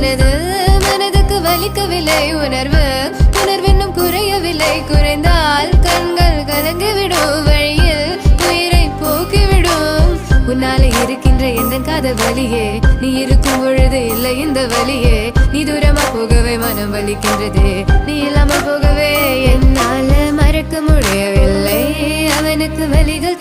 மனது மனதுக்கு வலிக்கவில்லை உணர்வு உணர்வென்னும் குறையவில்லை குறைந்தால் கண்கள் கலங்கிவிடும் வழியில் உயிரை போக்கிவிடும் உன்னாலே இருக்கின்ற எந்த காதல் வலியே நீ இருக்கும் பொழுது இல்லை இந்த வலியே நீ தூரமா போகவே மனம் வலிக்கின்றதே நீ இல்லாமல் போகவே என்னால மறக்க முடியவில்லை அவனுக்கு வலிகள்